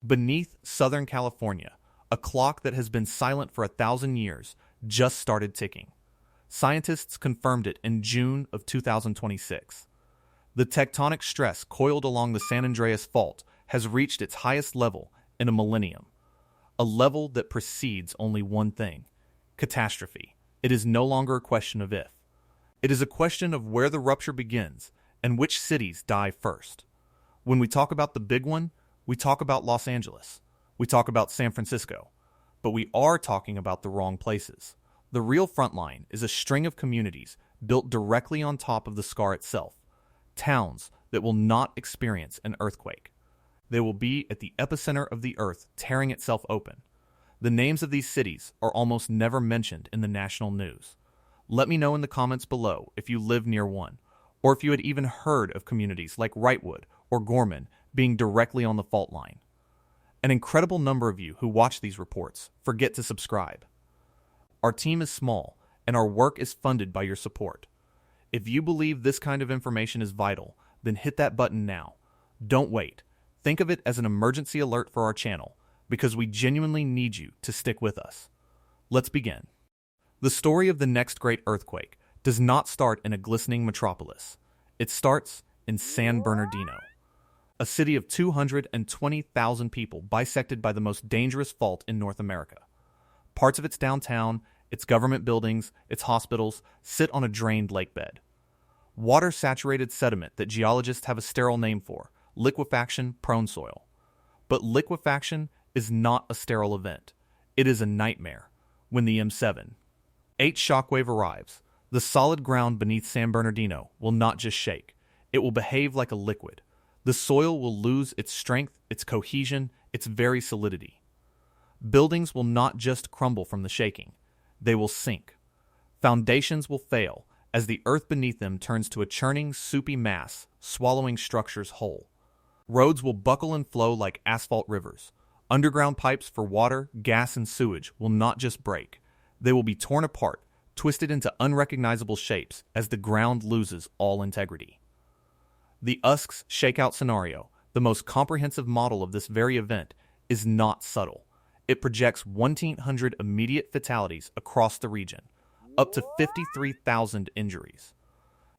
Beneath Southern California, a clock that has been silent for 1,000 years just started ticking. Scientists confirmed it in June of 2026. The tectonic stress coiled along the San Andreas Fault has reached its highest level in a millennium, a level that precedes only one thing: catastrophe. It is no longer a question of if. It is a question of where the rupture begins and which cities die first. When we talk about the big one, we talk about Los Angeles. We talk about San Francisco. But we are talking about the wrong places. The real frontline is a string of communities built directly on top of the scar itself. Towns that will not experience an earthquake. They will be at the epicenter of the earth tearing itself open. The names of these cities are almost never mentioned in the national news. Let me know in the comments below if you live near one, or if you had even heard of communities like Wrightwood or Gorman being directly on the fault line. An incredible number of you who watch these reports forget to subscribe. Our team is small, and our work is funded by your support. If you believe this kind of information is vital, then hit that button now. Don't wait. Think of it as an emergency alert for our channel, because we genuinely need you to stick with us. Let's begin. The story of the next great earthquake does not start in a glistening metropolis. It starts in San Bernardino, a city of 220,000 people bisected by the most dangerous fault in North America. Parts of its downtown, its government buildings, its hospitals sit on a drained lakebed. Water-saturated sediment that geologists have a sterile name for, liquefaction-prone soil. But liquefaction is not a sterile event. It is a nightmare. When the M7 8 shockwave arrives, the solid ground beneath San Bernardino will not just shake. It will behave like a liquid. The soil will lose its strength, its cohesion, its very solidity. Buildings will not just crumble from the shaking. They will sink. Foundations will fail as the earth beneath them turns to a churning, soupy mass, swallowing structures whole. Roads will buckle and flow like asphalt rivers. Underground pipes for water, gas, and sewage will not just break. They will be torn apart, twisted into unrecognizable shapes as the ground loses all integrity. The USC's shakeout scenario, the most comprehensive model of this very event, is not subtle. It projects 1,800 immediate fatalities across the region, up to 53,000 injuries,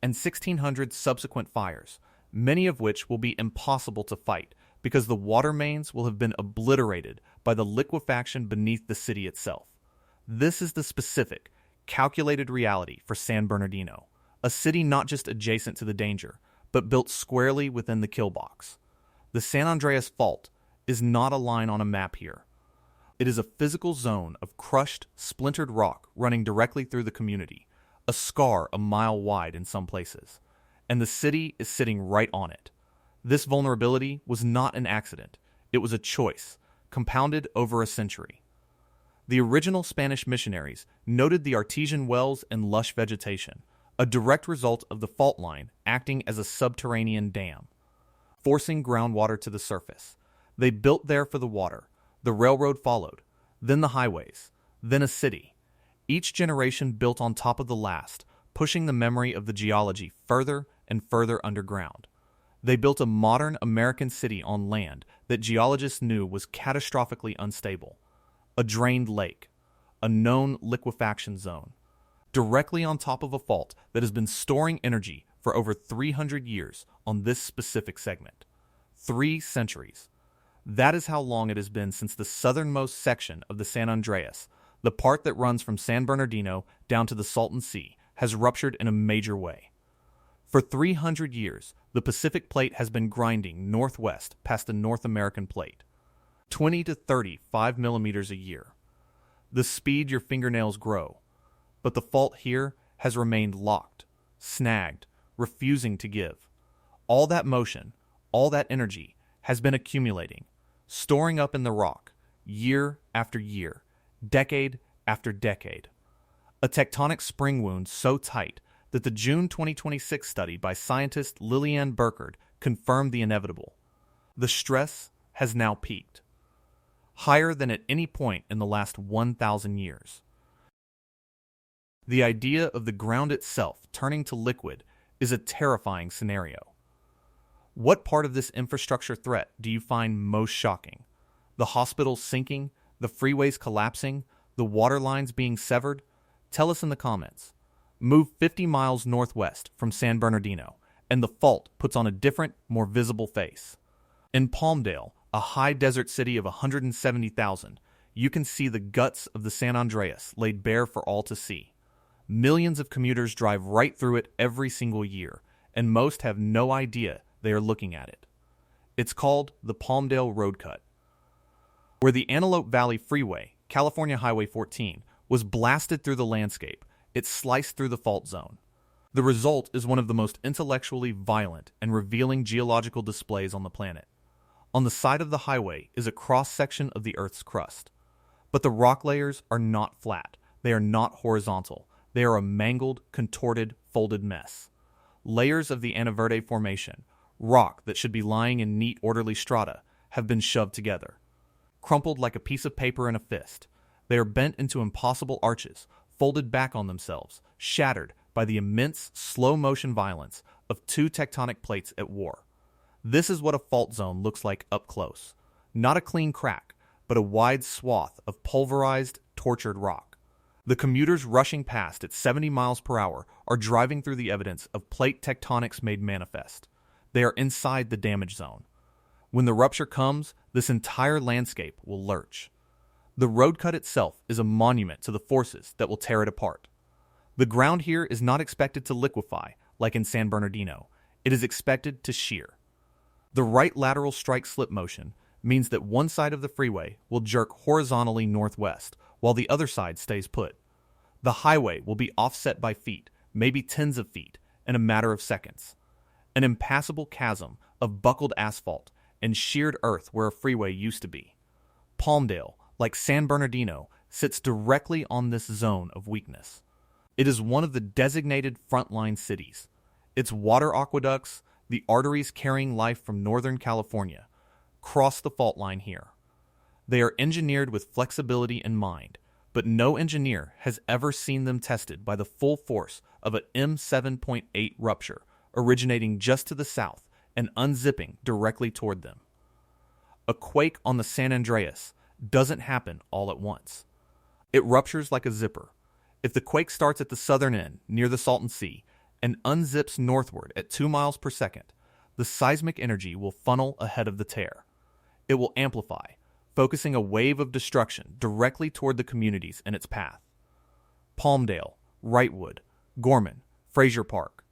and 1,600 subsequent fires, many of which will be impossible to fight because the water mains will have been obliterated by the liquefaction beneath the city itself. This is the specific, calculated reality for San Bernardino, a city not just adjacent to the danger, but built squarely within the kill box. The San Andreas Fault is not a line on a map here. It is a physical zone of crushed, splintered rock running directly through the community, a scar a mile wide in some places, and the city is sitting right on it. This vulnerability was not an accident. It was a choice, compounded over a century. The original Spanish missionaries noted the artesian wells and lush vegetation, a direct result of the fault line acting as a subterranean dam, forcing groundwater to the surface. They built there for the water. The railroad followed, then the highways, then a city. Each generation built on top of the last, pushing the memory of the geology further and further underground. They built a modern American city on land that geologists knew was catastrophically unstable. A drained lake, a known liquefaction zone, directly on top of a fault that has been storing energy for over 300 years on this specific segment. 3 centuries. That is how long it has been since the southernmost section of the San Andreas, the part that runs from San Bernardino down to the Salton Sea, has ruptured in a major way. For 300 years, the Pacific Plate has been grinding northwest past the North American Plate, 20 to 30 5 millimeters a year. The speed your fingernails grow. But the fault here has remained locked, snagged, refusing to give. All that motion, all that energy has been accumulating, storing up in the rock, year after year, decade after decade. A tectonic spring wound so tight that the June 2026 study by scientist Lillian Burkard confirmed the inevitable. The stress has now peaked, higher than at any point in the last 1,000 years. The idea of the ground itself turning to liquid is a terrifying scenario. What part of this infrastructure threat do you find most shocking? The hospitals sinking, the freeways collapsing, the water lines being severed? Tell us in the comments. Move 50 miles northwest from San Bernardino, and the fault puts on a different, more visible face. In Palmdale, a high desert city of 170,000, you can see the guts of the San Andreas laid bare for all to see. Millions of commuters drive right through it every single year, and most have no idea they are looking at it. It's called the Palmdale roadcut. Where the Antelope Valley Freeway, California Highway 14, was blasted through the landscape, it sliced through the fault zone. The result is one of the most intellectually violent and revealing geological displays on the planet. On the side of the highway is a cross-section of the Earth's crust. But the rock layers are not flat. They are not horizontal. They are a mangled, contorted, folded mess. Layers of the Anaverde Formation, rock that should be lying in neat, orderly strata, have been shoved together. Crumpled like a piece of paper in a fist, they are bent into impossible arches, folded back on themselves, shattered by the immense, slow-motion violence of two tectonic plates at war. This is what a fault zone looks like up close. Not a clean crack, but a wide swath of pulverized, tortured rock. The commuters rushing past at 70 miles per hour are driving through the evidence of plate tectonics made manifest. They are inside the damage zone. When the rupture comes, this entire landscape will lurch. The roadcut itself is a monument to the forces that will tear it apart. The ground here is not expected to liquefy, like in San Bernardino. It is expected to shear. The right lateral strike slip motion means that one side of the freeway will jerk horizontally northwest, while the other side stays put. The highway will be offset by feet, maybe tens of feet, in a matter of seconds. An impassable chasm of buckled asphalt and sheared earth where a freeway used to be. Palmdale, like San Bernardino, sits directly on this zone of weakness. It is one of the designated frontline cities. Its water aqueducts, the arteries carrying life from Northern California, cross the fault line here. They are engineered with flexibility in mind, but no engineer has ever seen them tested by the full force of an M7.8 rupture originating just to the south and unzipping directly toward them. A quake on the San Andreas doesn't happen all at once. It ruptures like a zipper. If the quake starts at the southern end, near the Salton Sea, and unzips northward at 2 miles per second, the seismic energy will funnel ahead of the tear. It will amplify, focusing a wave of destruction directly toward the communities in its path. Palmdale, Wrightwood, Gorman, Fraser Park.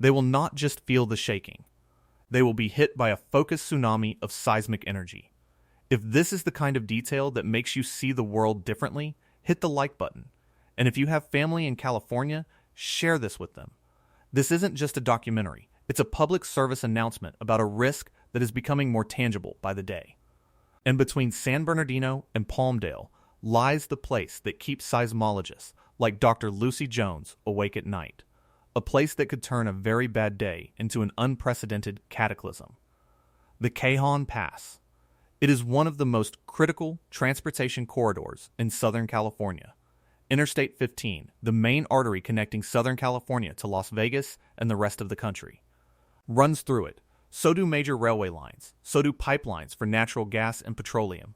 They will not just feel the shaking. They will be hit by a focused tsunami of seismic energy. If this is the kind of detail that makes you see the world differently, hit the like button. And if you have family in California, share this with them. This isn't just a documentary. It's a public service announcement about a risk that is becoming more tangible by the day. And between San Bernardino and Palmdale lies the place that keeps seismologists like Dr. Lucy Jones awake at night. A place that could turn a very bad day into an unprecedented cataclysm. The Cajon Pass. It is one of the most critical transportation corridors in Southern California. Interstate 15, the main artery connecting Southern California to Las Vegas and the rest of the country, runs through it. So do major railway lines. So do pipelines for natural gas and petroleum.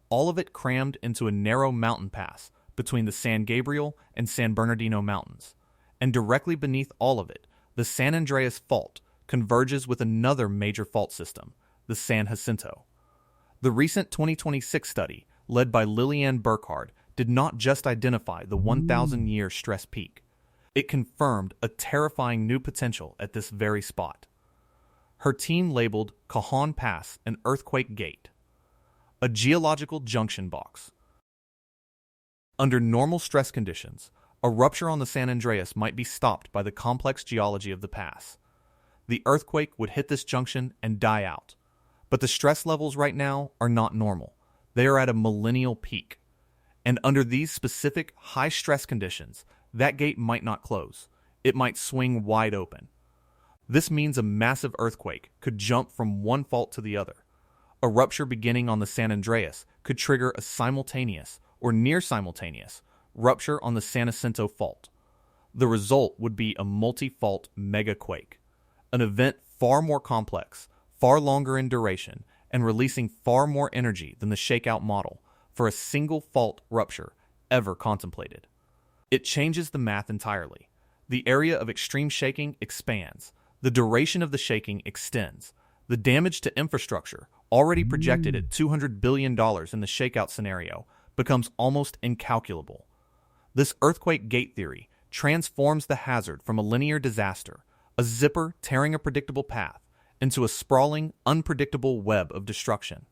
All of it crammed into a narrow mountain pass between the San Gabriel and San Bernardino mountains. And directly beneath all of it, the San Andreas Fault converges with another major fault system, the San Jacinto. The recent 2026 study, led by Lillian Burkhardt, did not just identify the 1,000-year stress peak. It confirmed a terrifying new potential at this very spot. Her team labeled Cajon Pass an earthquake gate, a geological junction box. Under normal stress conditions, a rupture on the San Andreas might be stopped by the complex geology of the pass. The earthquake would hit this junction and die out. But the stress levels right now are not normal. They are at a millennial peak. And under these specific high-stress conditions, that gate might not close. It might swing wide open. This means a massive earthquake could jump from one fault to the other. A rupture beginning on the San Andreas could trigger a simultaneous, or near-simultaneous, rupture on the San Jacinto Fault. The result would be a multi-fault mega-quake, an event far more complex, far longer in duration, and releasing far more energy than the shakeout model for a single fault rupture ever contemplated. It changes the math entirely. The area of extreme shaking expands, the duration of the shaking extends, the damage to infrastructure, already projected at $200 billion in the shakeout scenario, becomes almost incalculable. This earthquake gate theory transforms the hazard from a linear disaster, a zipper tearing a predictable path, into a sprawling, unpredictable web of destruction.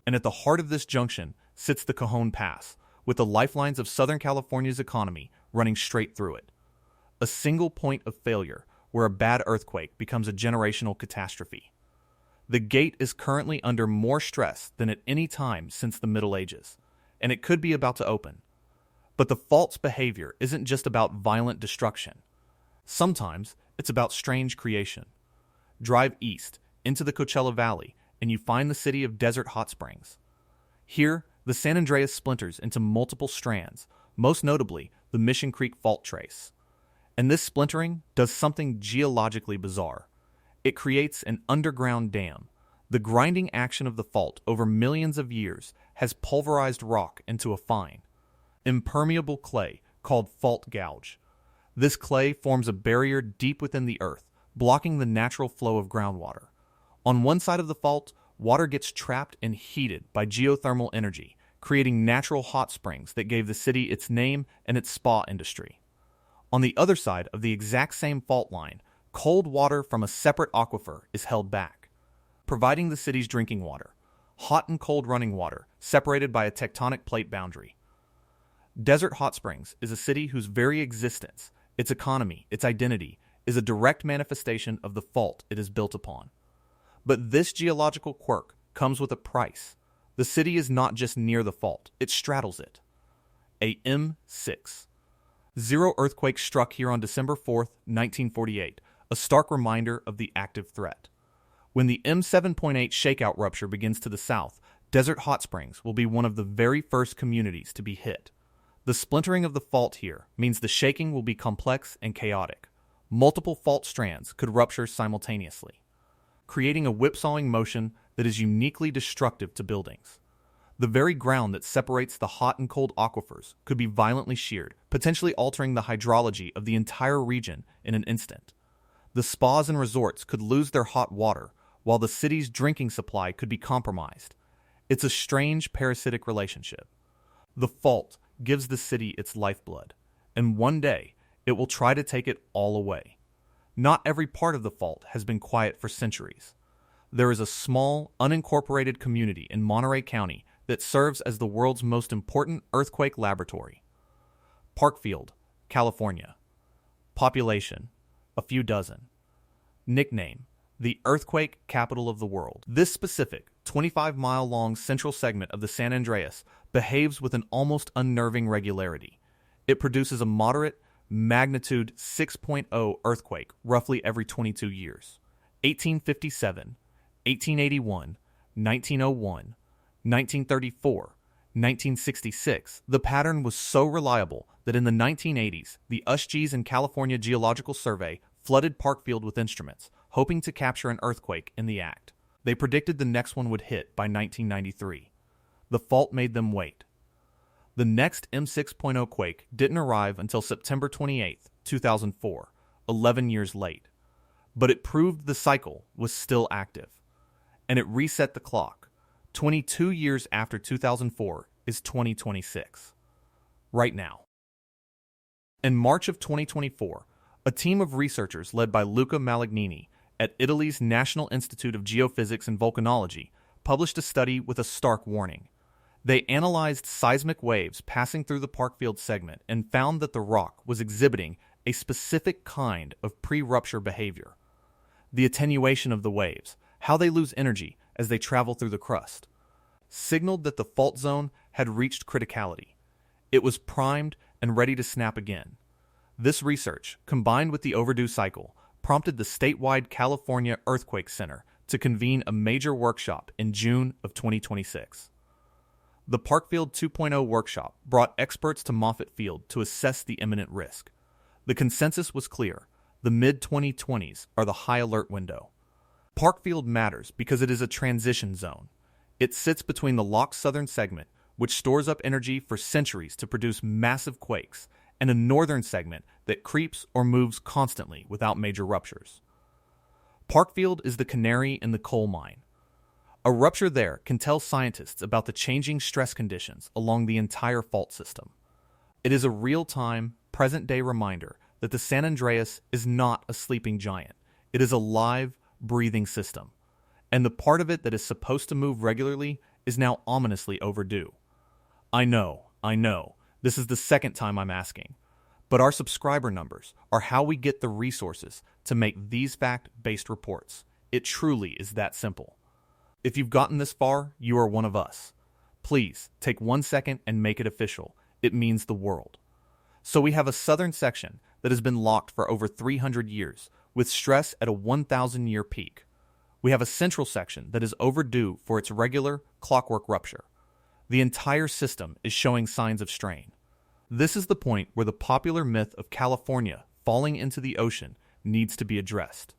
And at the heart of this junction sits the Cajon Pass, with the lifelines of Southern California's economy running straight through it. A single point of failure where a bad earthquake becomes a generational catastrophe. The gate is currently under more stress than at any time since the Middle Ages, and it could be about to open. But the fault's behavior isn't just about violent destruction. Sometimes it's about strange creation. Drive east into the Coachella Valley and you find the city of Desert Hot Springs. Here, the San Andreas splinters into multiple strands, most notably the Mission Creek Fault Trace. And this splintering does something geologically bizarre. It creates an underground dam. The grinding action of the fault over millions of years has pulverized rock into a fine, impermeable clay called fault gouge. This clay forms a barrier deep within the earth, blocking the natural flow of groundwater. On one side of the fault, water gets trapped and heated by geothermal energy, creating natural hot springs that gave the city its name and its spa industry. On the other side of the exact same fault line, cold water from a separate aquifer is held back, providing the city's drinking water, hot and cold running water separated by a tectonic plate boundary. Desert Hot Springs is a city whose very existence, its economy, its identity, is a direct manifestation of the fault it is built upon. But this geological quirk comes with a price. The city is not just near the fault, it straddles it. A M6. Zero earthquake struck here on December 4th, 1948, a stark reminder of the active threat. When the M7.8 shakeout rupture begins to the south, Desert Hot Springs will be one of the very first communities to be hit. The splintering of the fault here means the shaking will be complex and chaotic. Multiple fault strands could rupture simultaneously, creating a whipsawing motion that is uniquely destructive to buildings. The very ground that separates the hot and cold aquifers could be violently sheared, potentially altering the hydrology of the entire region in an instant. The spas and resorts could lose their hot water, while the city's drinking supply could be compromised. It's a strange parasitic relationship. The fault gives the city its lifeblood, and one day it will try to take it all away. Not every part of the fault has been quiet for centuries. There is a small, unincorporated community in Monterey County that serves as the world's most important earthquake laboratory. Parkfield, California. Population, a few dozen. Nickname, the earthquake capital of the world. This specific, 25-mile-long central segment of the San Andreas behaves with an almost unnerving regularity. It produces a moderate, magnitude 6.0 earthquake roughly every 22 years. 1857, 1881, 1901, 1934, 1966. The pattern was so reliable that in the 1980s, the USGS and California Geological Survey flooded Parkfield with instruments, hoping to capture an earthquake in the act. They predicted the next one would hit by 1993. The fault made them wait. The next M6.0 quake didn't arrive until September 28, 2004, 11 years late. But it proved the cycle was still active. And it reset the clock. 22 years after 2004 is 2026. Right now. In March of 2024, a team of researchers led by Luca Malagnini at Italy's National Institute of Geophysics and Volcanology published a study with a stark warning. They analyzed seismic waves passing through the Parkfield segment and found that the rock was exhibiting a specific kind of pre-rupture behavior. The attenuation of the waves, how they lose energy as they travel through the crust, signaled that the fault zone had reached criticality. It was primed and ready to snap again. This research, combined with the overdue cycle, prompted the statewide California Earthquake Center to convene a major workshop in June of 2026. The Parkfield 2.0 workshop brought experts to Moffett Field to assess the imminent risk. The consensus was clear. The mid-2020s are the high alert window. Parkfield matters because it is a transition zone. It sits between the locked southern segment, which stores up energy for centuries to produce massive quakes, and a northern segment that creeps or moves constantly without major ruptures. Parkfield is the canary in the coal mine. A rupture there can tell scientists about the changing stress conditions along the entire fault system. It is a real-time, present-day reminder that the San Andreas is not a sleeping giant. It is a live, breathing system. And the part of it that is supposed to move regularly is now ominously overdue. I know, this is the second time I'm asking. But our subscriber numbers are how we get the resources to make these fact-based reports. It truly is that simple. If you've gotten this far, you are one of us. Please, take 1 second and make it official. It means the world. So we have a southern section that has been locked for over 300 years, with stress at a 1,000-year peak. We have a central section that is overdue for its regular, clockwork rupture. The entire system is showing signs of strain. This is the point where the popular myth of California falling into the ocean needs to be addressed.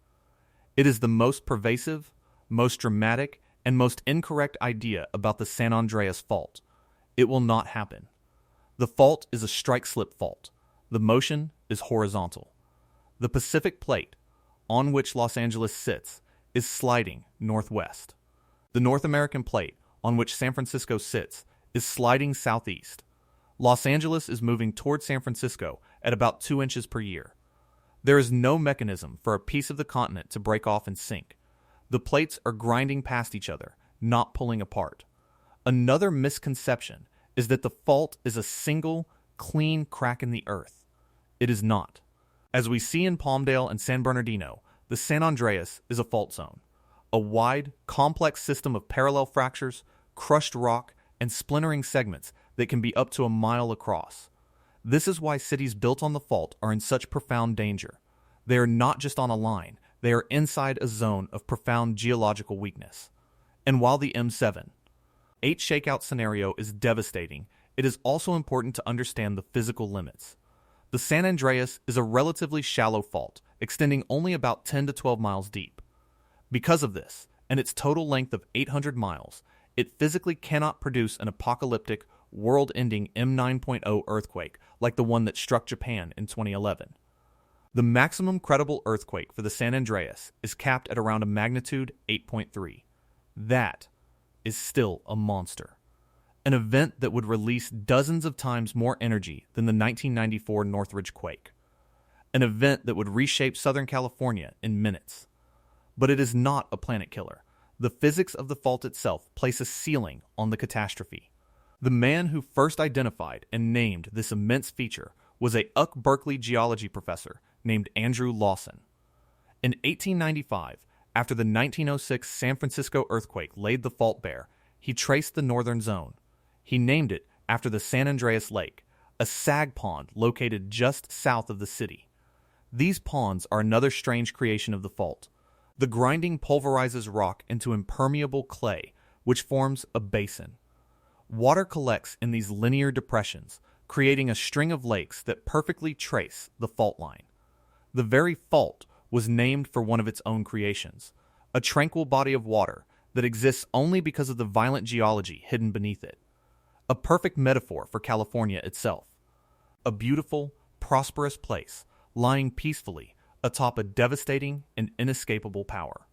It is the most pervasive, most dramatic, and most incorrect idea about the San Andreas fault. It will not happen. The fault is a strike-slip fault. The motion is horizontal. The Pacific Plate, on which Los Angeles sits, is sliding northwest. The North American Plate, on which San Francisco sits, is sliding southeast. Los Angeles is moving toward San Francisco at about 2 inches per year. There is no mechanism for a piece of the continent to break off and sink. The plates are grinding past each other, not pulling apart. Another misconception is that the fault is a single, clean crack in the earth. It is not. As we see in Palmdale and San Bernardino, the San Andreas is a fault zone. A wide, complex system of parallel fractures, crushed rock, and splintering segments that can be up to a mile across. This is why cities built on the fault are in such profound danger. They are not just on a line, they are inside a zone of profound geological weakness. And while the M7, 8 shakeout scenario is devastating, it is also important to understand the physical limits. The San Andreas is a relatively shallow fault, extending only about 10 to 12 miles deep. Because of this, and its total length of 800 miles, it physically cannot produce an apocalyptic, world-ending M9.0 earthquake like the one that struck Japan in 2011. The maximum credible earthquake for the San Andreas is capped at around a magnitude 8.3. That is still a monster. An event that would release dozens of times more energy than the 1994 Northridge quake. An event that would reshape Southern California in minutes. But it is not a planet killer. The physics of the fault itself place a ceiling on the catastrophe. The man who first identified and named this immense feature was a UC Berkeley geology professor named Andrew Lawson. In 1895, after the 1906 San Francisco earthquake laid the fault bare, he traced the northern zone. He named it after the San Andreas Lake, a sag pond located just south of the city. These ponds are another strange creation of the fault. The grinding pulverizes rock into impermeable clay, which forms a basin. Water collects in these linear depressions, creating a string of lakes that perfectly trace the fault line. The very fault was named for one of its own creations, a tranquil body of water that exists only because of the violent geology hidden beneath it. A perfect metaphor for California itself. A beautiful, prosperous place, lying peacefully atop a devastating and inescapable power.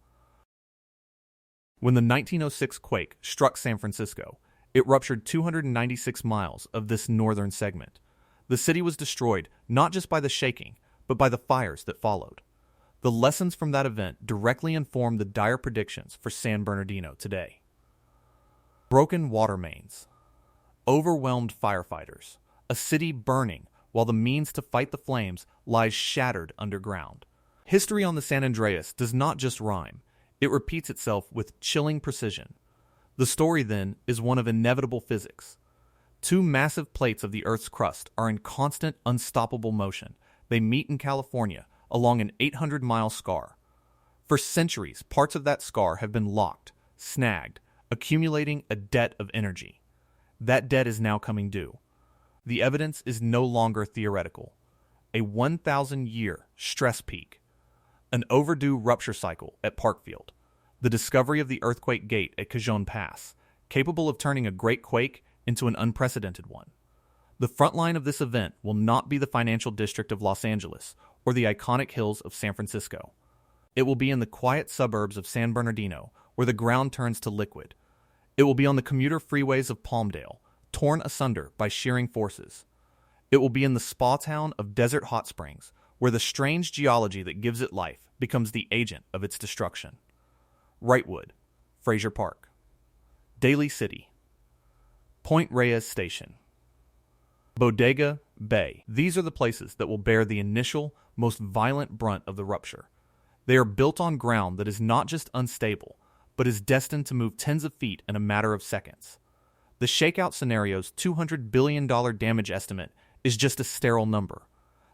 When the 1906 quake struck San Francisco, it ruptured 296 miles of this northern segment. The city was destroyed not just by the shaking, but by the fires that followed. The lessons from that event directly inform the dire predictions for San Bernardino today. Broken water mains. Overwhelmed firefighters. A city burning while the means to fight the flames lies shattered underground. History on the San Andreas does not just rhyme. It repeats itself with chilling precision. The story, then, is one of inevitable physics. 2 massive plates of the Earth's crust are in constant, unstoppable motion. They meet in California along an 800-mile scar. For centuries, parts of that scar have been locked, snagged, accumulating a debt of energy. That debt is now coming due. The evidence is no longer theoretical. A 1,000-year stress peak. An overdue rupture cycle at Parkfield. the discovery of the earthquake gate at Cajon Pass, capable of turning a great quake into an unprecedented one. The front line of this event will not be the financial district of Los Angeles or the iconic hills of San Francisco. It will be in the quiet suburbs of San Bernardino, where the ground turns to liquid. It will be on the commuter freeways of Palmdale, torn asunder by shearing forces. It will be in the spa town of Desert Hot Springs, where the strange geology that gives it life becomes the agent of its destruction. Wrightwood, Fraser Park, Daly City, Point Reyes Station, Bodega Bay. These are the places that will bear the initial, most violent brunt of the rupture. They are built on ground that is not just unstable, but is destined to move tens of feet in a matter of seconds. The shakeout scenario's $200 billion damage estimate is just a sterile number.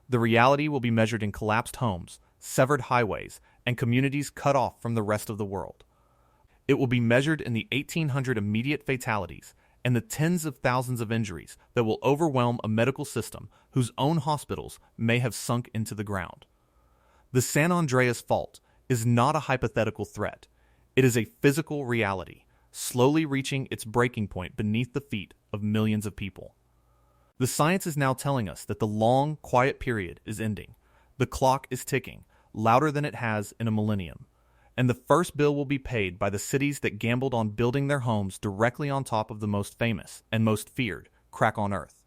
The reality will be measured in collapsed homes, severed highways, and communities cut off from the rest of the world. It will be measured in the 1,800 immediate fatalities and the tens of thousands of injuries that will overwhelm a medical system whose own hospitals may have sunk into the ground. The San Andreas fault is not a hypothetical threat. It is a physical reality, slowly reaching its breaking point beneath the feet of millions of people. The science is now telling us that the long, quiet period is ending. The clock is ticking, louder than it has in a millennium. And the first bill will be paid by the cities that gambled on building their homes directly on top of the most famous and most feared crack on Earth.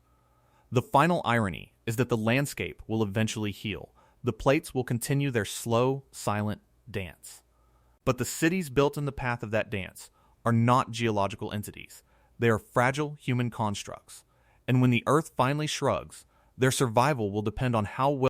The final irony is that the landscape will eventually heal. The plates will continue their slow, silent dance. But the cities built in the path of that dance are not geological entities. They are fragile human constructs. And when the Earth finally shrugs, their survival will depend on how well